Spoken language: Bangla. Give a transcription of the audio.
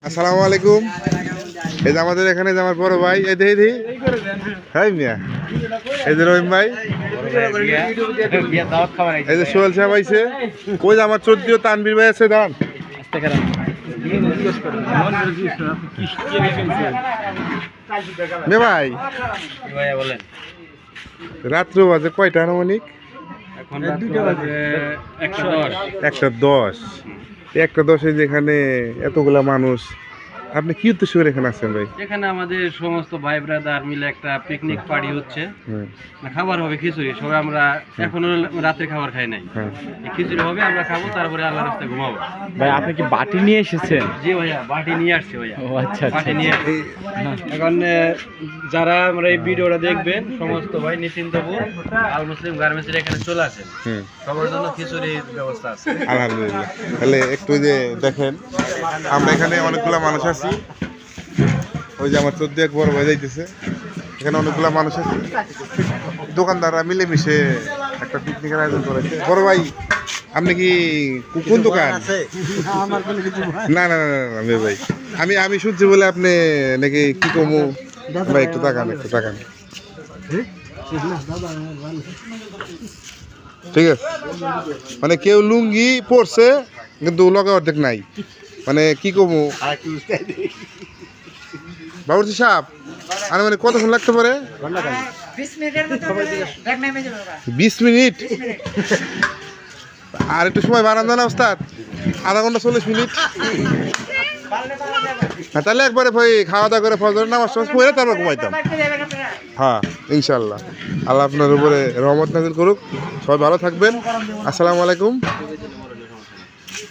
আসসালামু আলাইকুম। এই যে আমাদের এখানে যে আমার বড় ভাই, এই দেখি হ্যাঁ মিয়া, এই যে রহিম ভাই, এই যে সোহেল সাহেব আইছে, ওই যে আমার চোদ্দীয় তানবীর ভাই আছে, দাঁড়ান মে ভাই। রাত্র বাজে কয়টা আনুমানিক? 1:10। 1:10 যেখানে এতগুলা মানুষ, আপনি কি উদ্দেশ্য করে এখানে আসছেন ভাই? এখানে আমাদের সমস্ত ভাই ব্রাদার মিলে একটা পিকনিক পার্টি হচ্ছে, খাবার হবে খিচুড়ি। সবাই আমরা এখনো রাতের খাবার খাই নাই, খিচুড়ি হবে, আমরা খাবো, তারপরে আল্লাহ রাস্তায় ঘুমাবো। ভাই আপনি কি বাটি নিয়ে এসেছেন? জি ভাইয়া, বাটি নিয়ে আসছি ভাইয়া। ও আচ্ছা, বাটি নিয়ে আসছি। এখন যারা আমরা এই ভিডিওটা দেখবেন, সমস্ত ভাই নিশ্চিন্তপুর আল মুসলিম গার্মেন্টসের এখানে চলে আসেন, সবার জন্য খিচুড়ির ব্যবস্থা আছে। আলহামদুলিল্লাহ। তাহলে একটু যে দেখেন, আমরা এখানে অনেকগুলা মানুষ আছি। ওই যে আমার 14 এক বড় ভাই যাইতেছে, এখানে অনেকগুলা মানুষ আছে, দোকানদাররা মিলেমিশে একটা পিকনিকের আয়োজন করেছে। বড় ভাই, আপনি কি কোন দোকান? না না না না না ভাই, আমি শুনছি বলে আপনি নাকি কি কমু ভাই, একটু তাকান, একটু তাকান, ঠিক আছে? মানে কেউ লুঙ্গি পরছে কিন্তু লগে অর্ধেক নাই, মানে কি কমু বাবুর্চি সাহেব, মানে কতক্ষণ লাগতে পারে? 20 মিনিট। আর একটু সময় বাড়ান দেন ওস্তাদ, আধা ঘন্টা 40 মিনিট। তাহলে একবারে ভাই খাওয়া দাওয়া করে ফজরের নামাজ পড়ে তারপর ঘুমাইতাম। হ্যাঁ ইনশাল্লাহ, আল্লাহ আপনার উপরে রহমত নাজিল করুক। সবাই ভালো থাকবেন। আসসালামু আলাইকুম।